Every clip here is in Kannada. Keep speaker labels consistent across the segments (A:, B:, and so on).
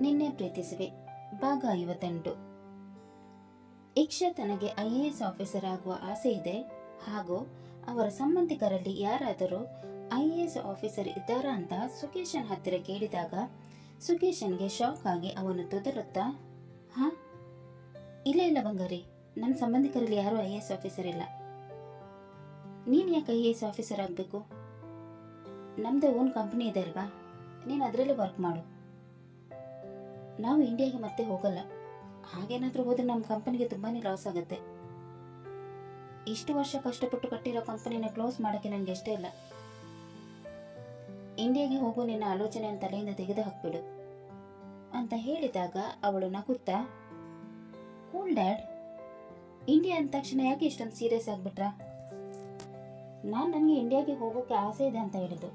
A: ನಿನ್ನೆ ಪ್ರೀತಿಸುವೆ ಭಾಗ 58. ಇಕ್ಷಾ ತನಗೆ IAS ಆಫೀಸರ್ ಆಗುವ ಆಸೆ ಇದೆ ಹಾಗೂ ಅವರ ಸಂಬಂಧಿಕರಲ್ಲಿ ಯಾರಾದರೂ IAS ಆಫೀಸರ್ ಇದ್ದಾರಾ ಅಂತ ಸುಕೇಶನ್ ಹತ್ತಿರ ಕೇಳಿದಾಗ ಸುಕೇಶನ್ಗೆ ಶಾಕ್ ಆಗಿ ಅವನು ತೊದಲುತ್ತಾ, ಹಾ ಇಲ್ಲ ಬಂಗಾರಿ, ನನ್ನ ಸಂಬಂಧಿಕರಲ್ಲಿ ಯಾರೂ IAS ಆಫೀಸರ್ ಇಲ್ಲ. ನೀನು ಯಾಕೆ IAS ಆಫೀಸರ್ ಆಗಬೇಕು? ನಮ್ಮದೇ ಓನ್ ಕಂಪ್ನಿ ಇದೆ ಅಲ್ವಾ, ನೀನು ಅದರಲ್ಲೇ ವರ್ಕ್ ಮಾಡು. ನಾವು ಇಂಡಿಯಾಗೆ ಮತ್ತೆ ಹೋಗಲ್ಲ. ಹಾಗೇನಾದರೂ ಹೋದರೆ ನಮ್ಮ ಕಂಪನಿಗೆ ತುಂಬಾ ಲಾಸ್ ಆಗುತ್ತೆ. ಇಷ್ಟು ವರ್ಷ ಕಷ್ಟಪಟ್ಟು ಕಟ್ಟಿರೋ ಕಂಪನಿನ ಕ್ಲೋಸ್ ಮಾಡೋಕ್ಕೆ ನನಗೆ ಇಷ್ಟ ಇಲ್ಲ. ಇಂಡಿಯಾಗೆ ಹೋಗೋ ನಿನ್ನ ಆಲೋಚನೆಯನ್ನು ತಲೆಯಿಂದ ತೆಗೆದು ಹಾಕ್ಬಿಡು ಅಂತ ಹೇಳಿದಾಗ ಅವಳು ನಗುತ್ತಾ, ಕೂಲ್ ಡ್ಯಾಡ್, ಇಂಡಿಯಾ ಅಂದ ತಕ್ಷಣ ಯಾಕೆ ಇಷ್ಟೊಂದು ಸೀರಿಯಸ್ ಆಗಿಬಿಟ್ರಾ? ನನಗೆ ಇಂಡಿಯಾಗೆ ಹೋಗೋಕ್ಕೆ ಆಸೆ ಇದೆ ಅಂತ ಹೇಳಿದ್ದು,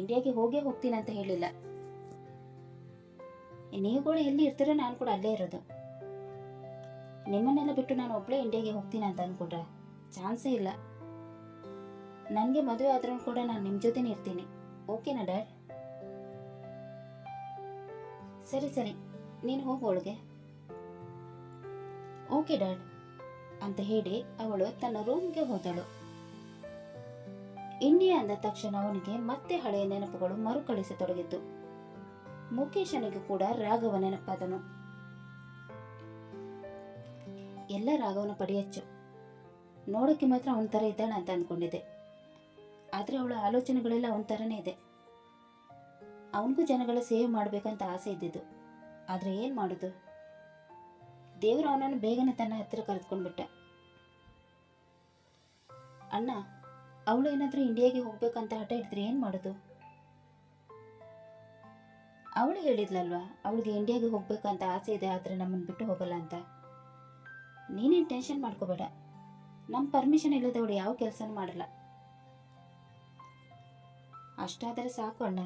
A: ಇಂಡಿಯಾಗೆ ಹೋಗ್ತೀನಿ ಅಂತ ಹೇಳಿಲ್ಲ. ನೀವು ಕೂಡ ಎಲ್ಲಿ ಇರ್ತೀರೋ ನಾನು ಕೂಡ ಅಲ್ಲೇ ಇರೋದು. ನಿಮ್ಮನ್ನೆಲ್ಲ ಬಿಟ್ಟು ನಾನು ಒಬ್ಬಳೇ ಇಂಡಿಯಾಗೆ ಹೋಗ್ತೀನಿ ಅಂತ ಅಂದ್ಕೊಂಡ್ರೆ ಚಾನ್ಸೇ ಇಲ್ಲ. ನನಗೆ ಮದುವೆ ಆದ್ರೂ ಕೂಡ ನಾನು ನಿಮ್ಮ ಜೊತೆನೇ ಇರ್ತೀನಿ. ಓಕೆನಾ ಡ್ಯಾಡ್? ಸರಿ, ನೀನು ಹೋಗೋಳಿಗೆ. ಓಕೆ ಡ್ಯಾಡ್ ಅಂತ ಹೇಳಿ ಅವಳು ತನ್ನ ರೂಮ್ಗೆ ಹೋದಳು. ಇಂಡಿಯಾ ಅಂದ ತಕ್ಷಣ ಅವನಿಗೆ ಮತ್ತೆ ಹಳೆಯ ನೆನಪುಗಳು ಮರುಕಳಿಸತೊಡಗಿತ್ತು. ಮುಖೇಶನಿಗೂ ಕೂಡ ರಾಘವ ನೆನಪಾದನು. ಎಲ್ಲ ರಾಘವನ ಪಡಿಯಚ್ಚು, ನೋಡೋಕ್ಕೆ ಮಾತ್ರ ಅವನ ಥರ ಇದ್ದಾಳೆ ಅಂತ ಅಂದ್ಕೊಂಡಿದ್ದೆ. ಆದರೆ ಅವಳ ಆಲೋಚನೆಗಳೆಲ್ಲ ಅವನ ಥರನೇ ಇದೆ. ಅವನಿಗೂ ಜನಗಳ ಸೇವೆ ಮಾಡಬೇಕಂತ ಆಸೆ ಇದ್ದಿದ್ದು. ಆದರೆ ಏನು ಮಾಡೋದು, ದೇವರು ಅವನನ್ನು ಬೇಗನೆ ತನ್ನ ಹತ್ತಿರ ಕರೆದುಕೊಂಡ್ಬಿಟ್ಟ. ಅಣ್ಣ, ಅವಳು ಏನಾದರೂ ಇಂಡಿಯಾಗೆ ಹೋಗ್ಬೇಕಂತ ಹಠ ಹಿಡಿದ್ರೆ ಏನು ಮಾಡೋದು? ಅವಳು ಹೇಳಿದ್ಲಲ್ವಾ, ಅವಳಿಗೆ ಇಂಡಿಯಾಗೆ ಹೋಗ್ಬೇಕಂತ ಆಸೆ ಇದೆ, ಆದರೆ ನಮ್ಮನ್ನು ಬಿಟ್ಟು ಹೋಗಲ್ಲ ಅಂತ. ನೀನೇನು ಟೆನ್ಷನ್ ಮಾಡ್ಕೋಬೇಡ. ನಮ್ಮ ಪರ್ಮಿಷನ್ ಇಲ್ಲದೆ ಅವಳು ಯಾವ ಕೆಲಸನೂ ಮಾಡಲ್ಲ. ಅಷ್ಟಾದರೆ ಸಾಕು ಅಣ್ಣ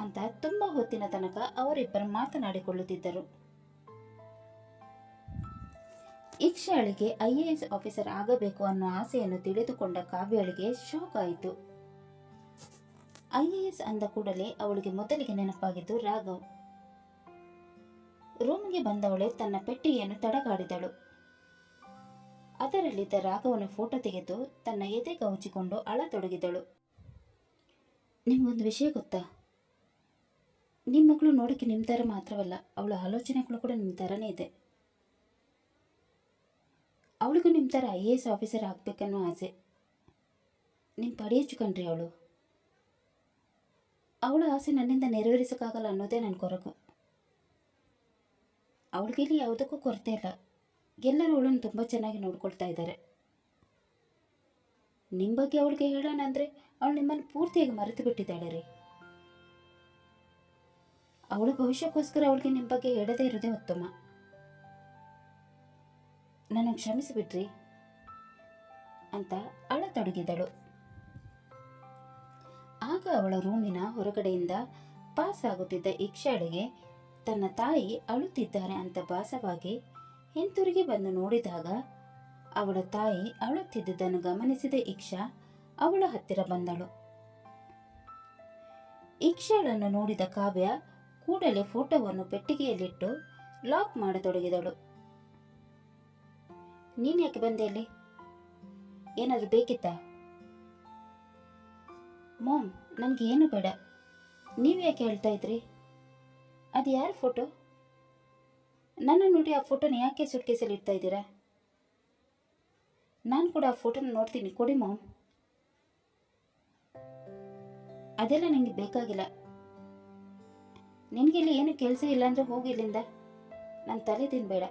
A: ಅಂತ ತುಂಬ ಹೊತ್ತಿನ ತನಕ ಅವರಿಬ್ಬರು ಮಾತನಾಡಿಕೊಳ್ಳುತ್ತಿದ್ದರು. ಇಕ್ಷಾಳಿಗೆ IAS ಆಫೀಸರ್ ಆಗಬೇಕು ಅನ್ನೋ ಆಸೆಯನ್ನು ತಿಳಿದುಕೊಂಡ ಕಾವ್ಯಳಿಗೆ ಶಾಕ್ ಆಯಿತು. IAS ಅಂದ ಕೂಡಲೇ ಅವಳಿಗೆ ಮೊದಲಿಗೆ ನೆನಪಾಗಿದ್ದು ರಾಘವ್. ರೂಮ್ಗೆ ಬಂದವಳೆ ತನ್ನ ಪೆಟ್ಟಿಗೆಯನ್ನು ತಡಗಾಡಿದಳು. ಅದರಲ್ಲಿದ್ದ ರಾಘವನ ಫೋಟೋ ತೆಗೆದು ತನ್ನ ಎದೆಗೆ ಹಚ್ಚಿಕೊಂಡು ಅಳತೊಡಗಿದಳು. ನಿಮ್ಗೊಂದು ವಿಷಯ ಗೊತ್ತಾ? ನಿಮ್ಮ ಮಗಳು ನೋಡೋಕ್ಕೆ ನಿಮ್ಮ ಥರ ಮಾತ್ರವಲ್ಲ, ಅವಳ ಆಲೋಚನೆಗಳು ಕೂಡ ನಿಮ್ಮ ಥರನೇ ಇದೆ. ಅವಳಿಗೂ ನಿಮ್ಮ ಥರ IAS ಆಫೀಸರ್ ಆಗಬೇಕನ್ನೋ ಆಸೆ. ನಿಮ್ಮ ಪಡಿಯಚ್ಚು ಕಣ್ರಿ ಅವಳು. ಅವಳ ಆಸೆ ನನ್ನಿಂದ ನೆರವೇರಿಸೋಕ್ಕಾಗಲ್ಲ ಅನ್ನೋದೇ ನನ್ನ ಕೊರಗು. ಅವಳಿಗೆ ಇಲ್ಲಿ ಯಾವುದಕ್ಕೂ ಕೊರತೆ ಇಲ್ಲ. ಎಲ್ಲರೂ ಅವಳನ್ನು ತುಂಬ ಚೆನ್ನಾಗಿ ನೋಡ್ಕೊಳ್ತಾ ಇದ್ದಾರೆ. ನಿಮ್ಮ ಬಗ್ಗೆ ಅವಳಿಗೆ ಹೇಳೋಣ ಅಂದರೆ ಅವಳು ನಿಮ್ಮನ್ನು ಪೂರ್ತಿಯಾಗಿ ಮರೆತು ಬಿಟ್ಟಿದ್ದಾಳೆ ರೀ. ಅವಳ ಭವಿಷ್ಯಕ್ಕೋಸ್ಕರ ಅವಳಿಗೆ ನಿಮ್ಮ ಬಗ್ಗೆ ಹೇಳದೇ ಇರೋದೇ ಉತ್ತಮ. ನನಗೆ ಕ್ಷಮಿಸಿಬಿಟ್ರಿ ಅಂತ ಅಳತೊಡಗಿದಳು. ಆಗ ಅವಳ ರೂಮಿನ ಹೊರಗಡೆಯಿಂದ ಪಾಸ್ ಆಗುತ್ತಿದ್ದ ಇಕ್ಷಾಳಿಗೆ ತನ್ನ ತಾಯಿ ಅಳುತ್ತಿದ್ದಾರೆ ಅಂತ ಭಾಸವಾಗಿ ಹಿಂತಿರುಗಿ ಬಂದು ನೋಡಿದಾಗ ಅವಳ ತಾಯಿ ಅಳುತ್ತಿದ್ದುದನ್ನು ಗಮನಿಸಿದ ಇಕ್ಷಾ ಅವಳ ಹತ್ತಿರ ಬಂದಳು. ಇಕ್ಷಾಳನ್ನು ನೋಡಿದ ಕಾವ್ಯ ಕೂಡಲೇ ಫೋಟೋವನ್ನು ಪೆಟ್ಟಿಗೆಯಲ್ಲಿಟ್ಟು ಲಾಕ್ ಮಾಡತೊಡಗಿದಳು. ನೀನು ಯಾಕೆ ಬಂದೆ ಅಲ್ಲಿ? ಏನಾದರೂ ಬೇಕಿತ್ತಾ? ಮಾಮ್, ನನಗೆ ಏನು ಬೇಡ. ನೀವು ಯಾಕೆ ಹೇಳ್ತಾ ಇದ್ರಿ? ಅದು ಯಾರ ಫೋಟೋ? ನನ್ನ ನೋಡಿ ಆ ಫೋಟೋನ ಯಾಕೆ ಸುಟ್ಕೇಸಲ್ಲಿ ಇಡ್ತಾ ಇದ್ದೀರಾ? ನಾನು ಕೂಡ ಆ ಫೋಟೋನ ನೋಡ್ತೀನಿ, ಕೊಡಿ ಮಾಮ್. ಅದೆಲ್ಲ ನನಗೆ ಬೇಕಾಗಿಲ್ಲ. ನಿನಗೆ ಇಲ್ಲಿ ಏನು ಕೆಲಸ ಇಲ್ಲ ಅಂದರೆ ಹೋಗಿ ಇಲ್ಲಿಂದ, ನನ್ನ ತಲೆ ತಿನ್ಬೇಡ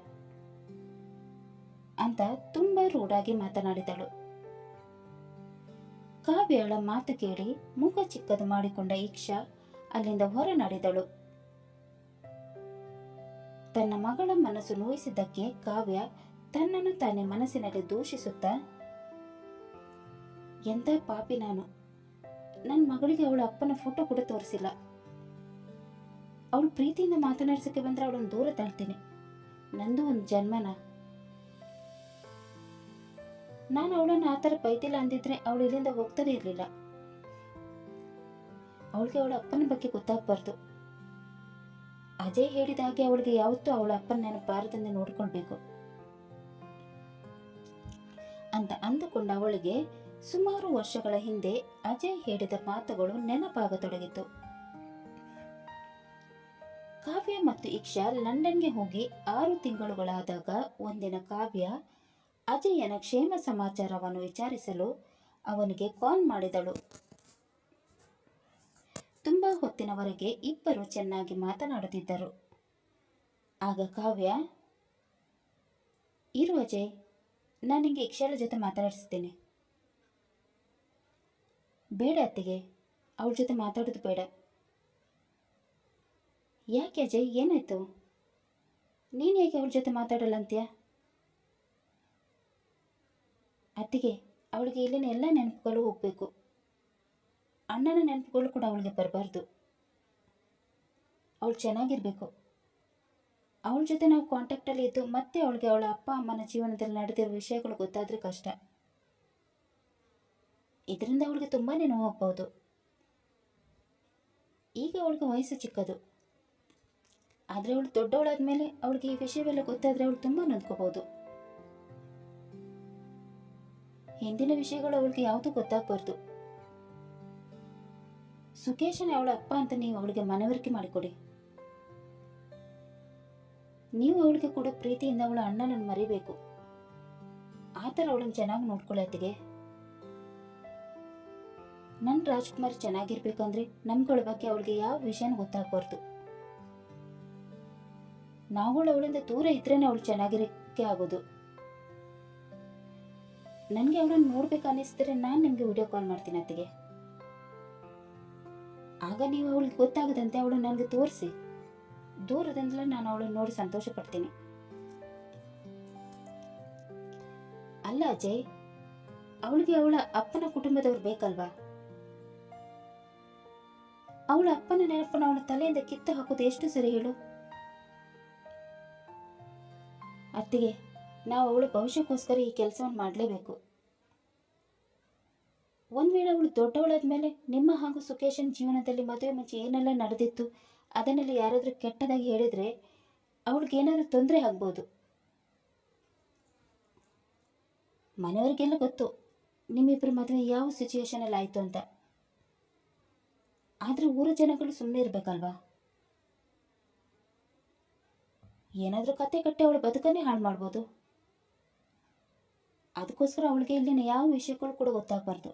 A: ಅಂತ ತುಂಬ ರೂಢಾಗಿ ಮಾತನಾಡಿದಳು. ಕಾವ್ಯಳ ಮಾತು ಕೇಳಿ ಮುಖ ಚಿಕ್ಕದು ಮಾಡಿಕೊಂಡ ಇಕ್ಷಾ ಅಲ್ಲಿಂದ ಹೊರ ನಡೆದಳು. ತನ್ನ ಮಗಳ ಮನಸ್ಸು ನೋಯಿಸಿದ್ದಕ್ಕೆ ಕಾವ್ಯ ತನ್ನನ್ನು ತಾನೇ ಮನಸ್ಸಿನಲ್ಲಿ ದೂಷಿಸುತ್ತಾ, ಎಂಥ ಪಾಪಿ ನಾನು, ನನ್ನ ಮಗಳಿಗೆ ಅವಳ ಅಪ್ಪನ ಫೋಟೋ ಕೂಡ ತೋರಿಸಿಲ್ಲ. ಅವಳು ಪ್ರೀತಿಯಿಂದ ಮಾತನಾಡಿಸಕ್ಕೆ ಬಂದರೆ ಅವಳನ್ನು ದೂರ ತಳ್ತೀನಿ. ನಂದು ಒಂದು ಜನ್ಮನ. ನಾನು ಅವಳನ್ನು ಆ ಥರ ಬೈತಿಲ್ಲ ಅಂದಿದ್ರೆ ಅವಳು ಇಲ್ಲಿಂದ ಹೋಗ್ತಾನೆ ಇರಲಿಲ್ಲ. ಅವಳಿಗೆ ಅವಳ ಅಪ್ಪನ ಬಗ್ಗೆ ಗೊತ್ತಾಗಬಾರ್ದು. ಅಜಯ್ ಹೇಳಿದ ಹಾಗೆ ಅವಳಿಗೆ ಯಾವತ್ತೂ ಅವಳ ಅಪ್ಪನ ನೆನಪು ಬಾರದಂತೆ ನೋಡ್ಕೊಳ್ಬೇಕು ಅಂತ ಅಂದುಕೊಂಡ ಅವಳಿಗೆ ಸುಮಾರು ವರ್ಷಗಳ ಹಿಂದೆ ಅಜಯ್ ಹೇಳಿದ ಮಾತುಗಳು ನೆನಪಾಗತೊಡಗಿತು. ಕಾವ್ಯ ಮತ್ತು ಇಕ್ಷಾ ಲಂಡನ್ಗೆ ಹೋಗಿ 6 ತಿಂಗಳುಗಳಾದಾಗ ಒಂದಿನ ಕಾವ್ಯ ಅಜಯನ ಕ್ಷೇಮ ಸಮಾಚಾರವನ್ನು ವಿಚಾರಿಸಲು ಅವನಿಗೆ ಕಾಲ್ ಮಾಡಿದಳು. ತುಂಬಾ ಹೊತ್ತಿನವರೆಗೆ ಇಬ್ಬರು ಚೆನ್ನಾಗಿ ಮಾತನಾಡುತ್ತಿದ್ದರು. ಆಗ ಕಾವ್ಯ, ಇರು ಅಜಯ್, ನಾನು ನಿಂಗೆ ಇಕ್ಷಾಳ ಜೊತೆ ಮಾತಾಡಿಸ್ತೀನಿ. ಬೇಡ ಅತ್ತಿಗೆ, ಅವಳ ಜೊತೆ ಮಾತಾಡೋದು ಬೇಡ. ಯಾಕೆ ಅಜಯ್, ಏನಾಯ್ತು? ನೀನು ಯಾಕೆ ಅವಳ ಜೊತೆ ಮಾತಾಡಲ್ಲ ಅಂತೀಯ? ಅತ್ತಿಗೆ, ಅವಳಿಗೆ ಇಲ್ಲಿನ ಎಲ್ಲ ನೆನಪುಗಳು ಹೋಗಬೇಕು. ಅಣ್ಣನ ನೆನಪುಗಳು ಕೂಡ ಅವಳಿಗೆ ಬರಬಾರ್ದು. ಅವಳು ಚೆನ್ನಾಗಿರ್ಬೇಕು. ಅವಳ ಜೊತೆ ನಾವು ಕಾಂಟ್ಯಾಕ್ಟಲ್ಲಿ ಇದ್ದು ಮತ್ತೆ ಅವಳಿಗೆ ಅವಳ ಅಪ್ಪ ಅಮ್ಮನ ಜೀವನದಲ್ಲಿ ನಡೆದಿರೋ ವಿಷಯಗಳು ಗೊತ್ತಾದರೆ ಕಷ್ಟ. ಇದರಿಂದ ಅವಳಿಗೆ ತುಂಬಾ ನೋವಾಗಬಹುದು. ಈಗ ಅವಳಿಗೆ ವಯಸ್ಸು ಚಿಕ್ಕದು, ಆದರೆ ಅವಳು ದೊಡ್ಡವಳಾದ್ಮೇಲೆ ಅವಳಿಗೆ ಈ ವಿಷಯವೆಲ್ಲ ಗೊತ್ತಾದರೆ ಅವಳು ತುಂಬ ನೊಂದ್ಕೋಬಹುದು. ಹಿಂದಿನ ವಿಷಯಗಳು ಅವಳಿಗೆ ಯಾವುದು ಗೊತ್ತಾಗಬಾರ್ದು. ಸುಕೇಶನೇ ಅವಳ ಅಪ್ಪ ಅಂತ ನೀವು ಅವಳಿಗೆ ಮನವರಿಕೆ ಮಾಡಿಕೊಡಿ. ನೀವು ಅವಳಿಗೆ ಕೂಡ ಪ್ರೀತಿಯಿಂದ ಅವಳ ಅಣ್ಣನನ್ನು ಮರಿಬೇಕು. ಆ ಥರ ಅವಳನ್ನು ಚೆನ್ನಾಗಿ ನೋಡ್ಕೊಳ್ಳಿ ಅತ್ತಿಗೆ. ನನ್ನ ರಾಜ್ಕುಮಾರ್ ಚೆನ್ನಾಗಿರ್ಬೇಕಂದ್ರೆ ನಮ್ಗಳ ಬಗ್ಗೆ ಅವಳಿಗೆ ಯಾವ ವಿಷಯನೂ ಗೊತ್ತಾಗಬಾರ್ದು. ನಾವುಗಳು ಅವಳಿಂದ ದೂರ ಇದ್ರೇನೆ ಅವಳು ಚೆನ್ನಾಗಿರಕ್ಕೆ ಆಗೋದು. ನನಗೆ ಅವಳನ್ನು ನೋಡ್ಬೇಕು ಅನ್ನಿಸಿದ್ರೆ ನಾನು ನಿಮಗೆ ವಿಡಿಯೋ ಕಾಲ್ ಮಾಡ್ತೀನಿ ಅತ್ತಿಗೆ. ಆಗ ನೀವು ಅವಳಿಗೆ ಗೊತ್ತಾಗದಂತೆ ಅವಳು ನನಗೆ ತೋರಿಸಿ. ದೂರದಿಂದಲೇ ನಾನು ಅವಳನ್ನು ನೋಡಿ ಸಂತೋಷ ಪಡ್ತೀನಿ. ಅಲ್ಲ ಅಜಯ್, ಅವಳಿಗೆ ಅವಳ ಅಪ್ಪನ ಕುಟುಂಬದವ್ರು ಬೇಕಲ್ವಾ? ಅವಳ ಅಪ್ಪನ ನೆನಪನ್ನು ಅವಳ ತಲೆಯಿಂದ ಕಿತ್ತು ಹಾಕೋದು ಎಷ್ಟು ಸರಿ ಹೇಳು? ಅತ್ತಿಗೆ, ನಾವು ಅವಳ ಭವಿಷ್ಯಕ್ಕೋಸ್ಕರ ಈ ಕೆಲಸವನ್ನು ಮಾಡಲೇಬೇಕು. ಒಂದು ವೇಳೆ ಅವಳು ದೊಡ್ಡವಳಾದ್ಮೇಲೆ ನಿಮ್ಮ ಹಾಗೂ ಸುಕೇಶನ್ ಜೀವನದಲ್ಲಿ ಮದುವೆ ಮುಂಚೆ ಏನೆಲ್ಲ ನಡೆದಿತ್ತು ಅದನ್ನೆಲ್ಲ ಯಾರಾದರೂ ಕೆಟ್ಟದಾಗಿ ಹೇಳಿದರೆ ಅವಳಿಗೆ ಏನಾದರೂ ತೊಂದರೆ ಆಗ್ಬೋದು. ಮನೆಯವರಿಗೆಲ್ಲ ಗೊತ್ತು ನಿಮ್ಮಿಬ್ಬರ ಮದುವೆ ಯಾವ ಸಿಚುವೇಶನಲ್ಲಿ ಆಯಿತು ಅಂತ. ಆದರೆ ಊರ ಜನಗಳು ಸುಮ್ಮನೆ ಇರಬೇಕಲ್ವಾ? ಏನಾದರೂ ಕತೆ ಕಟ್ಟಿ ಅವಳ ಬದುಕನ್ನೇ ಹಾಳು ಮಾಡ್ಬೋದು. ಅದಕ್ಕೋಸ್ಕರ ಅವಳಿಗೆ ಇಲ್ಲಿನ ಯಾವ ವಿಷಯಗಳು ಕೂಡ ಗೊತ್ತಾಗಬಾರ್ದು.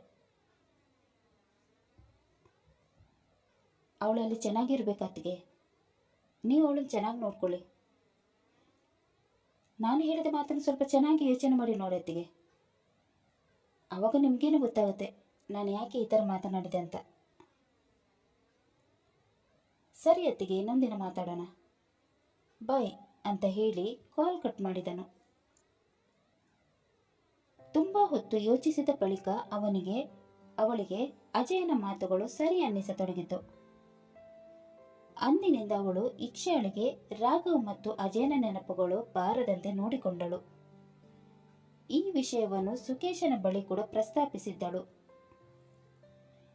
A: ಅವಳಲ್ಲಿ ಚೆನ್ನಾಗಿರ್ಬೇಕತ್ತಿಗೆ. ನೀವು ಅವಳನ್ನು ಚೆನ್ನಾಗಿ ನೋಡ್ಕೊಳ್ಳಿ. ನಾನು ಹೇಳಿದ ಮಾತನ್ನು ಸ್ವಲ್ಪ ಚೆನ್ನಾಗಿ ಯೋಚನೆ ಮಾಡಿ ನೋಡಿ ಅತ್ತಿಗೆ. ಆವಾಗ ನಿಮಗೇನು ಗೊತ್ತಾಗುತ್ತೆ ನಾನು ಯಾಕೆ ಈ ಥರ ಮಾತನಾಡಿದೆ ಅಂತ. ಸರಿ ಅತ್ತಿಗೆ, ಇನ್ನೊಂದಿನ ಮಾತಾಡೋಣ, ಬಾಯ್ ಅಂತ ಹೇಳಿ ಕಾಲ್ ಕಟ್ ಮಾಡಿದನು. ತುಂಬ ಹೊತ್ತು ಯೋಚಿಸಿದ ಬಳಿಕ ಅವಳಿಗೆ ಅಜಯನ ಮಾತುಗಳು ಸರಿ ಅನ್ನಿಸತೊಡಗಿತು. ಅಂದಿನಿಂದ ಅವಳು ಇಕ್ಷಾಳಿಗೆ ರಾಘವ್ ಮತ್ತು ಅಜಯನ ನೆನಪುಗಳು ಬಾರದಂತೆ ನೋಡಿಕೊಂಡಳು. ಈ ವಿಷಯವನ್ನು ಸುಕೇಶನ ಬಳಿ ಕೂಡ ಪ್ರಸ್ತಾಪಿಸಿದ್ದಳು.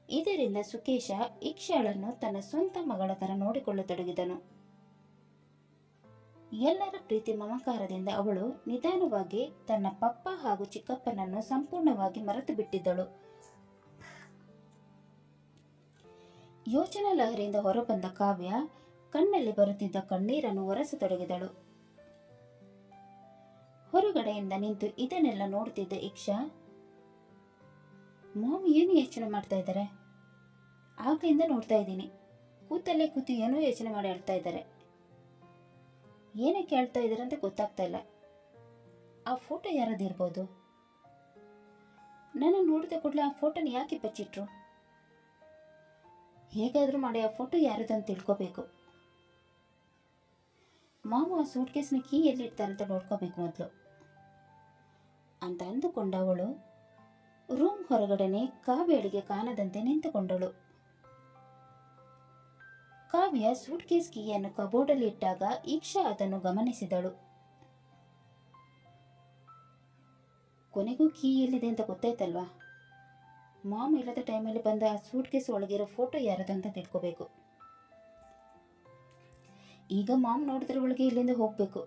A: ಇದರಿಂದ ಸುಕೇಶ ಇಕ್ಷಾಳನ್ನು ತನ್ನ ಸ್ವಂತ ಮಗಳ ತರ ನೋಡಿಕೊಳ್ಳತೊಡಗಿದನು. ಎಲ್ಲರ ಪ್ರೀತಿ ಮಮಕಾರದಿಂದ ಅವಳು ನಿಧಾನವಾಗಿ ತನ್ನ ಪಪ್ಪ ಹಾಗೂ ಚಿಕ್ಕಪ್ಪನನ್ನು ಸಂಪೂರ್ಣವಾಗಿ ಮರೆತು ಬಿಟ್ಟಿದ್ದಳು. ಯೋಚನಾ ಲಹರಿಯಿಂದ ಹೊರಬಂದ ಕಾವ್ಯ ಕಣ್ಣಲ್ಲಿ ಬರುತ್ತಿದ್ದ ಕಣ್ಣೀರನ್ನು ಒರೆಸತೊಡಗಿದಳು. ಹೊರಗಡೆಯಿಂದ ನಿಂತು ಇದನ್ನೆಲ್ಲ ನೋಡುತ್ತಿದ್ದ ಇಕ್ಷಾ, ಮಾಮ್ ಏನು ಯೋಚನೆ ಮಾಡ್ತಾ ಇದ್ದಾರೆ? ಆಗ್ಲಿಂದ ನೋಡ್ತಾ ಇದ್ದೀನಿ, ಕೂತಲ್ಲೇ ಕೂತು ಏನೋ ಯೋಚನೆ ಮಾಡಿ ಹೇಳ್ತಾ ಇದ್ದಾರೆ. ಏನಕ್ಕೆ ಹೇಳ್ತಾ ಇದ್ದಾರೆ ಅಂತ ಗೊತ್ತಾಗ್ತಾ ಇಲ್ಲ. ಆ ಫೋಟೋ ಯಾರದಿರ್ಬೋದು? ನಾನು ನೋಡಿದ ಕೂಡಲೇ ಆ ಫೋಟೋನ ಯಾಕೆ ಬಚ್ಚಿಟ್ರು? ಹೇಗಾದ್ರೂ ಮಾಡಿ ಆ ಫೋಟೋ ಯಾರದಂತ ತಿಳ್ಕೋಬೇಕು. ಮಾವು ಆ ಸೂಟ್ ಕೇಸ್ನ ಕೀ ಎಲ್ಲಿಡ್ತಾರಂತ ನೋಡ್ಕೋಬೇಕು ಮೊದಲು ಅಂತ ಅಂದುಕೊಂಡ ಅವಳು ರೂಮ್ ಹೊರಗಡೆನೆ ಕಾವ್ಯಳಿಗೆ ಕಾಣದಂತೆ ನಿಂತುಕೊಂಡಳು. ಕಾವ್ಯ ಸೂಟ್ ಕೇಸ್ ಕೀಯನ್ನು ಕಬೋರ್ಡಲ್ಲಿ ಇಟ್ಟಾಗ ಇಕ್ಷಾ ಅದನ್ನು ಗಮನಿಸಿದಳು. ಕೊನೆಗೂ ಕೀ ಎಲ್ಲಿದೆ ಅಂತ ಗೊತ್ತಾಯ್ತಲ್ವಾ? ಮಾಮ್ ಇಲ್ಲದ ಟೈಮಲ್ಲಿ ಬಂದ ಆ ಸೂಟ್ ಕೇಸ್ ಒಳಗಿರೋ ಫೋಟೋ ಯಾರದಂತ ತಿಳ್ಕೋಬೇಕು. ಈಗ ಮಾಮ್ ನೋಡಿದ್ರೆ ಒಳಗೆ ಇಲ್ಲಿಂದ ಹೋಗಬೇಕು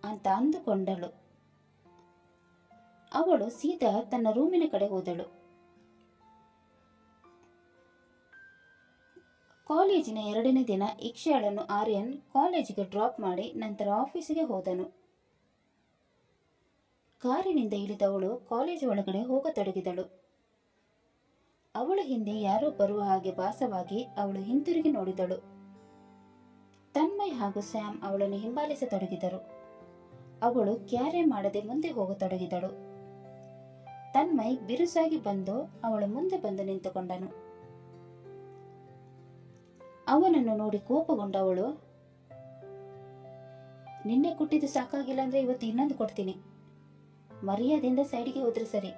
A: ಅಂತ ಅಂದುಕೊಂಡಳು. ಅವಳು ಸೀದಾ ತನ್ನ ರೂಮಿನ ಕಡೆ ಹೋದಳು. ಕಾಲೇಜಿನ 2ನೇ ದಿನ ಇಕ್ಷಾಳನ್ನು ಆರ್ಯನ್ ಕಾಲೇಜಿಗೆ ಡ್ರಾಪ್ ಮಾಡಿ ನಂತರ ಆಫೀಸಿಗೆ ಹೋದನು. ಕಾರಿನಿಂದ ಇಳಿದವಳು ಕಾಲೇಜು ಒಳಗಡೆ ಹೋಗತೊಡಗಿದಳು. ಅವಳ ಹಿಂದೆ ಯಾರೋ ಬರುವ ಹಾಗೆ ಭಾಸವಾಗಿ ಅವಳು ಹಿಂತಿರುಗಿ ನೋಡಿದಳು. ತನ್ಮಯ್ ಹಾಗೂ ಸ್ಯಾಮ್ ಅವಳನ್ನು ಹಿಂಬಾಲಿಸತೊಡಗಿದರು. ಅವಳು ಕ್ಯಾರೆ ಮಾಡದೆ ಮುಂದೆ ಹೋಗತೊಡಗಿದಳು. ತನ್ಮಯ್ ಬಿರುಸಾಗಿ ಬಂದು ಅವಳ ಮುಂದೆ ಬಂದು ನಿಂತುಕೊಂಡನು. ಅವನನ್ನು ನೋಡಿ ಕೋಪಗೊಂಡವಳು, ನಿನ್ನೆ ಕೊಟ್ಟಿದ್ದು ಸಾಕಾಗಿಲ್ಲ ಅಂದ್ರೆ ಇವತ್ತು ಇನ್ನೊಂದು ಕೊಡ್ತೀನಿ. ಮರ್ಯಾದೆಯಿಂದ ಸೈಡಿಗೆ ಹೋದ್ರೆ ಸರಿ,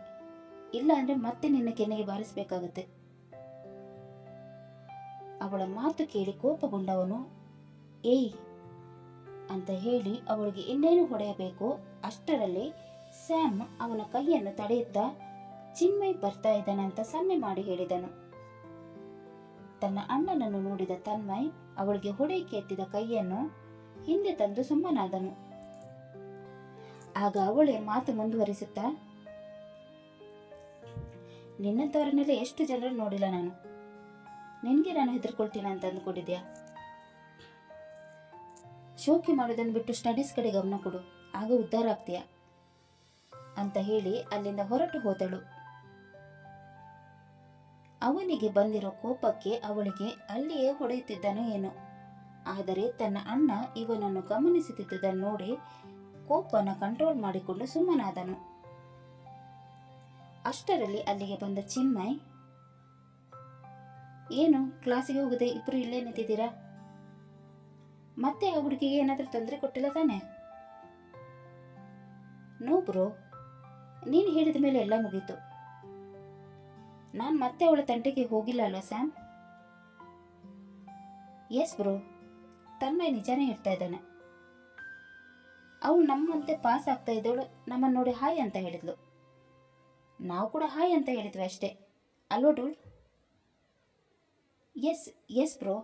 A: ಇಲ್ಲ ಅಂದ್ರೆ ಮತ್ತೆ ನಿನ್ನ ಕೆನ್ನೆಗೆ ಬಾರಿಸಬೇಕಾಗುತ್ತೆ. ಅವಳ ಮಾತು ಕೇಳಿ ಕೋಪಗೊಂಡವನು, ಏಯ್ ಅಂತ ಹೇಳಿ ಅವಳಿಗೆ ಇನ್ನೇನು ಹೊಡೆಯಬೇಕು. ಅಷ್ಟರಲ್ಲಿ ಸ್ಯಾಮ್ ಅವನ ಕೈಯನ್ನು ತಡೆಯುತ್ತಾ ಚಿನ್ಮಯ್ ಬರ್ತಾ ಇದ್ದಾನಂತ ಸನ್ನೆ ಮಾಡಿ ಹೇಳಿದನು. ತನ್ನ ಅಣ್ಣನನ್ನು ನೋಡಿದ ತನ್ಮಯ್ ಅವಳಿಗೆ ಹೊಡೆಯಕ್ಕೆ ಎತ್ತಿದ ಕೈಯನ್ನು ಹಿಂದೆ ತಂದು ಸುಮ್ಮನಾದನು. ಆಗ ಅವಳೇ ಮಾತು ಮುಂದುವರಿಸುತ್ತಾ, ನಿನ್ನಂತವರನ್ನೆಲ್ಲ ಎಷ್ಟು ಜನರನ್ನು ನೋಡಿಲ್ಲ ನಾನು. ನಿನ್ಗೆ ನಾನು ಹೆದರ್ಕೊಳ್ತೀನ ಅಂತ ಅಂದ್ಕೊಂಡಿದ್ಯಾ? ಶೋಕಿ ಮಾಡೋದನ್ನು ಬಿಟ್ಟು ಸ್ಟಡೀಸ್ ಕಡೆ ಗಮನ ಕೊಡು, ಆಗ ಉದ್ಧಾರ ಆಗ್ತೀಯ ಅಂತ ಹೇಳಿ ಅಲ್ಲಿಂದ ಹೊರಟು ಹೋದಳು. ಅವನಿಗೆ ಬಂದಿರೋ ಕೋಪಕ್ಕೆ ಅವಳಿಗೆ ಅಲ್ಲಿಯೇ ಹೊಡೆಯುತ್ತಿದ್ದನೋ ಏನೋ. ಆದರೆ ತನ್ನ ಅಣ್ಣ ಇವನನ್ನು ಗಮನಿಸುತ್ತಿದ್ದುದನ್ನು ನೋಡಿ ಕೋಪನ ಕಂಟ್ರೋಲ್ ಮಾಡಿಕೊಂಡು ಸುಮ್ಮನಾದನು. ಅಷ್ಟರಲ್ಲಿ ಅಲ್ಲಿಗೆ ಬಂದ ಚಿನ್ಮಯ್, ಏನು ಕ್ಲಾಸಿಗೆ ಹೋಗದೆ ಇಬ್ರು ಇಲ್ಲೇ ನಿಂತಿದ್ದೀರಾ? ಮತ್ತೆ ಆ ಹುಡುಗಿಗೆ ಏನಾದ್ರೂ ತೊಂದರೆ ಕೊಟ್ಟಿಲ್ಲ ತಾನೆ? ನೋ ಬ್ರೋ, ನೀನು ಹೇಳಿದ ಮೇಲೆ ಎಲ್ಲ ಮುಗೀತು. ನಾನು ಮತ್ತೆ ಅವಳ ತಂಟೆಗೆ ಹೋಗಿಲ್ಲ ಅಲ್ವಾ ಸ್ಯಾಮ್? ಎಸ್ ಬ್ರೋ, ತನ್ಮಯ್ ನಿಜಾನೇ ಹೇಳ್ತಾ ಇದ್ದಾನೆ. ಅವಳು ನಮ್ಮಂತೆ ಪಾಸ್ ಆಗ್ತಾ ಇದ್ದವಳು ನಮ್ಮನ್ನು ನೋಡಿ ಹಾಯ್ ಅಂತ ಹೇಳಿದ್ಲು. ನಾವು ಕೂಡ ಹಾಯ್ ಅಂತ ಹೇಳಿದ್ವಿ ಅಷ್ಟೇ ಅಲ್ವಾ ಡೂಡ್? ಎಸ್ ಎಸ್ ಬ್ರೋ,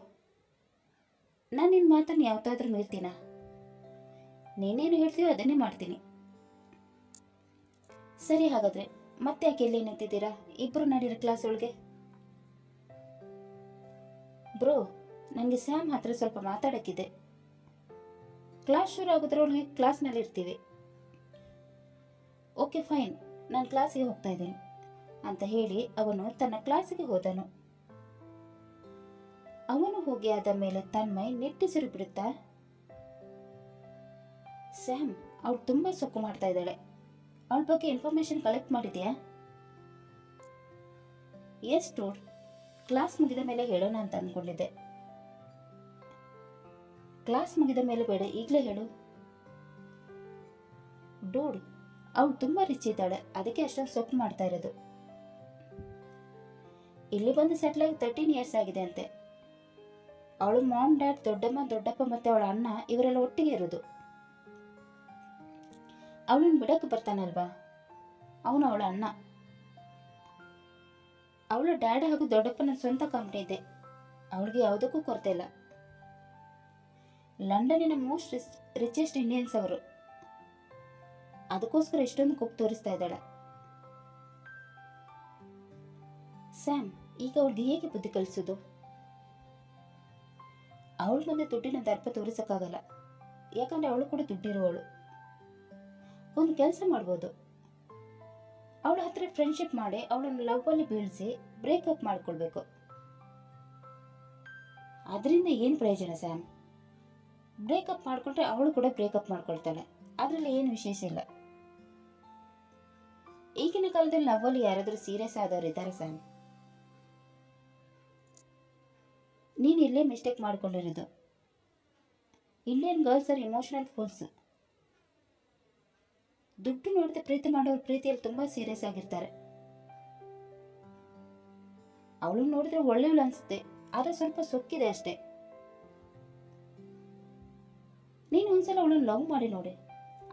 A: ನಾನು ನಿನ್ನ ಮಾತನ್ನು ಯಾವತ್ತಾದ್ರೂ ಮೀರ್ತೀನ? ನೀನೇನು ಹೇಳ್ತೀಯೋ ಅದನ್ನೇ ಮಾಡ್ತೀನಿ. ಸರಿ, ಹಾಗಾದ್ರೆ ಮತ್ತೆ ಯಾಕೆ ಎಲ್ಲಿ ನಿಂತಿದ್ದೀರಾ? ಇಬ್ರು ನಡೀರಿ ಕ್ಲಾಸ್ ಒಳಗೆ. ಬ್ರೋ, ನನಗೆ ಸ್ಯಾಮ್ ಹತ್ರ ಸ್ವಲ್ಪ ಮಾತಾಡೋಕ್ಕಿದೆ. ಕ್ಲಾಸ್ ಶುರು ಆಗೋದ್ರೊಳಗೆ ಕ್ಲಾಸ್ನಲ್ಲಿ ಇರ್ತೀವಿ. ಓಕೆ ಫೈನ್, ನಾನು ಕ್ಲಾಸಿಗೆ ಹೋಗ್ತಾ ಇದ್ದೀನಿ ಅಂತ ಹೇಳಿ ಅವನು ತನ್ನ ಕ್ಲಾಸಿಗೆ ಹೋದನು. ಅವನು ಹೋಗಿ ಆದ ಮೇಲೆ ತನ್ಮಯ್ ನಿಟ್ಟುಸಿರು ಬಿಡುತ್ತಾ, ಸ್ಯಾಮ್ ಅವಳು ತುಂಬಾ ಸೊಕ್ಕು ಮಾಡ್ತಾ ಇದ್ದಾಳೆ. ಅವಳ ಬಗ್ಗೆ ಇನ್ಫಾರ್ಮೇಶನ್ ಕಲೆಕ್ಟ್ ಮಾಡಿದ್ಯಾ? ಎಸ್ ಡೂಡ್, ಕ್ಲಾಸ್ ಮುಗಿದ ಮೇಲೆ ಹೇಳೋಣ ಅಂತ ಅಂದ್ಕೊಂಡಿದ್ದೆ. ಕ್ಲಾಸ್ ಮುಗಿದ ಮೇಲೆ ಬೇಡ, ಈಗಲೇ ಹೇಳು. ಡೂಡ್, ಅವಳು ತುಂಬಾ ರಿಚ್ ಇದ್ದಾಳೆ, ಅದಕ್ಕೆ ಅಷ್ಟೊಂದು ಸೊಕ್ಕು ಮಾಡ್ತಾ ಇರೋದು. ಇಲ್ಲಿ ಬಂದು ಸೆಟ್ಲ್ ಆಗಿ 13 ಇಯರ್ಸ್ ಆಗಿದೆ ಅಂತೆ. ಅವಳು ಮಾಮ್, ಡ್ಯಾಡ್, ದೊಡ್ಡಮ್ಮ, ದೊಡ್ಡಪ್ಪ ಮತ್ತೆ ಅವಳ ಅಣ್ಣ ಇವರೆಲ್ಲ ಒಟ್ಟಿಗೆ ಇರೋದು. ಅವಳನ್ನು ಬಿಡಕ್ಕೆ ಬರ್ತಾನಲ್ವಾ, ಅವನು ಅವಳ ಅಣ್ಣ. ಅವಳ ಡ್ಯಾಡ್ ಹಾಗೂ ದೊಡ್ಡಪ್ಪನ ಸ್ವಂತ ಕಂಪ್ನಿ ಇದೆ. ಅವಳಿಗೆ ಯಾವುದಕ್ಕೂ ಕೊರತೆ ಇಲ್ಲ. ಲಂಡನ್ನಿನ ಮೋಸ್ಟ್ ರಿಚೆಸ್ಟ್ ಇಂಡಿಯನ್ಸ್ ಅವರು. ಅದಕ್ಕೋಸ್ಕರ ಇಷ್ಟೊಂದು ಕೊಪ್ಪು ತೋರಿಸ್ತಾ ಇದ್ದಾಳೆ. ಸ್ಯಾಮ್, ಈಗ ಅವಳಿಗೆ ಹೇಗೆ ಬುದ್ಧಿ ಕಲಿಸೋದು? ಅವಳ ಮುಂದೆ ದುಡ್ಡಿನ ದರ್ಪ ತೋರಿಸಕ್ಕಾಗಲ್ಲ, ಯಾಕಂದ್ರೆ ಅವಳು ಕೂಡ ದುಡ್ಡಿರುವವಳು. ಒಂದು ಕೆಲಸ ಮಾಡ್ಬೋದು, ಅವಳ ಹತ್ರ ಫ್ರೆಂಡ್ಶಿಪ್ ಮಾಡಿ ಅವಳನ್ನು ಲವ್ ಅಲ್ಲಿ ಬೀಳಿಸಿ ಬ್ರೇಕಪ್ ಮಾಡ್ಕೊಳ್ಬೇಕು. ಅದರಿಂದ ಏನು ಪ್ರಯೋಜನ ಸ್ಯಾಮ್? ಬ್ರೇಕಪ್ ಮಾಡ್ಕೊಂಡ್ರೆ ಅವಳು ಕೂಡ ಬ್ರೇಕಪ್ ಮಾಡ್ಕೊಳ್ತಾಳೆ, ಅದರಲ್ಲಿ ಏನು ವಿಶೇಷ ಇಲ್ಲ. ಈಗಿನ ಕಾಲದಲ್ಲಿ ಲವ್ ಅಲ್ಲಿ ಯಾರಾದರೂ ಸೀರಿಯಸ್ ಆದವರು ಇದ್ದಾರೆ ಸ್ಯಾಮ್? ನೀನು ಇಲ್ಲೇ ಮಿಸ್ಟೇಕ್ ಮಾಡ್ಕೊಂಡಿರೋದು. Indian girls are emotional fools. ದುಡ್ಡು ನೋಡದೆ ಪ್ರೀತಿ ಮಾಡೋರು ಪ್ರೀತಿಯಲ್ಲಿ ತುಂಬಾ ಸೀರಿಯಸ್ ಆಗಿರ್ತಾರೆ. ಅವಳು ನೋಡಿದ್ರೆ ಒಳ್ಳೆಯವಳು ಅನ್ಸುತ್ತೆ, ಆದ್ರೆ ಸ್ವಲ್ಪ ಸೊಕ್ಕಿದೆ ಅಷ್ಟೇ. ನೀನು ಒಂದ್ಸಲ ಅವಳನ್ನು ಲವ್ ಮಾಡಿ ನೋಡಿ,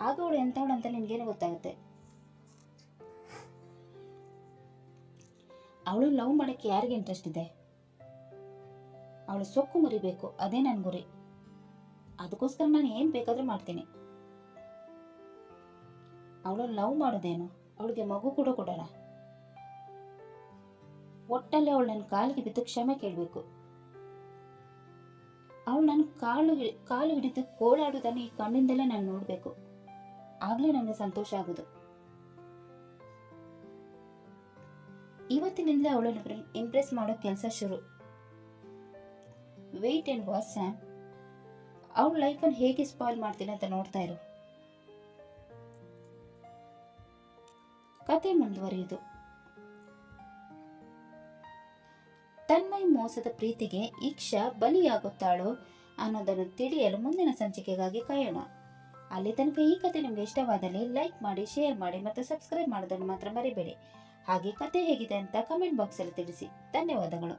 A: ಆಗ ಅವಳು ಎಂತವಳು ಅಂತ ನಿನ್ಗೇನು ಗೊತ್ತಾಗುತ್ತೆ. ಅವಳು ಲವ್ ಮಾಡಕ್ಕೆ ಯಾರಿಗೆ ಇಂಟ್ರೆಸ್ಟ್ ಇದೆ? ಅವಳು ಸೊಕ್ಕು ಮುರಿಬೇಕು, ಅದೇ ನನ್ನ ಗುರಿ. ಅದಕ್ಕೋಸ್ಕರ ನಾನು ಏನು ಬೇಕಾದರೂ ಮಾಡ್ತೀನಿ. ಅವಳನ್ನು ಲವ್ ಮಾಡೋದೇನು, ಅವಳಿಗೆ ಮಗು ಕೂಡ ಕೊಡೋಣ. ಒಟ್ಟಲ್ಲಿ ಅವಳು ನನ್ನ ಕಾಲಿಗೆ ಬಿದ್ದು ಕ್ಷಮೆ ಕೇಳಬೇಕು. ಅವಳು ನನ್ನ ಕಾಲು ಹಿಡಿದು ಕೋಲಾಡೋದನ್ನು ಈ ಕಣ್ಣಿಂದಲೇ ನಾನು ನೋಡಬೇಕು. ಆಗಲೇ ನನಗೆ ಸಂತೋಷ ಆಗೋದು. ಇವತ್ತಿನಿಂದಲೇ ಅವಳನ್ನು ಇಂಪ್ರೆಸ್ ಮಾಡೋ ಕೆಲಸ ಶುರು. Wait and watch Sam. ಅವಳ ಲೈಫನ್ನು ಹೇಗೆ ಸ್ಪಾಯ್ಲ್ ಮಾಡ್ತೀನಿ ಅಂತ ನೋಡ್ತಾ ಇರು. ಕತೆ ಮುಂದುವರಿಯುವುದು. ತನ್ಮಯ್ ಮೋಸದ ಪ್ರೀತಿಗೆ ಇಕ್ಷಾ ಬಲಿಯಾಗುತ್ತಾಳೋ ಅನ್ನೋದನ್ನು ತಿಳಿಯಲು ಮುಂದಿನ ಸಂಚಿಕೆಗಾಗಿ ಕಾಯೋಣ. ಅಲ್ಲಿ ತನಕ ಈ ಕತೆ ನಿಮಗೆ ಇಷ್ಟವಾದಲ್ಲಿ ಲೈಕ್ ಮಾಡಿ, ಶೇರ್ ಮಾಡಿ ಮತ್ತು ಸಬ್ಸ್ಕ್ರೈಬ್ ಮಾಡೋದನ್ನು ಮಾತ್ರ ಮರಿಬೇಡಿ. ಹಾಗೆ ಕತೆ ಹೇಗಿದೆ ಅಂತ ಕಮೆಂಟ್ ಬಾಕ್ಸಲ್ಲಿ ತಿಳಿಸಿ. ಧನ್ಯವಾದಗಳು.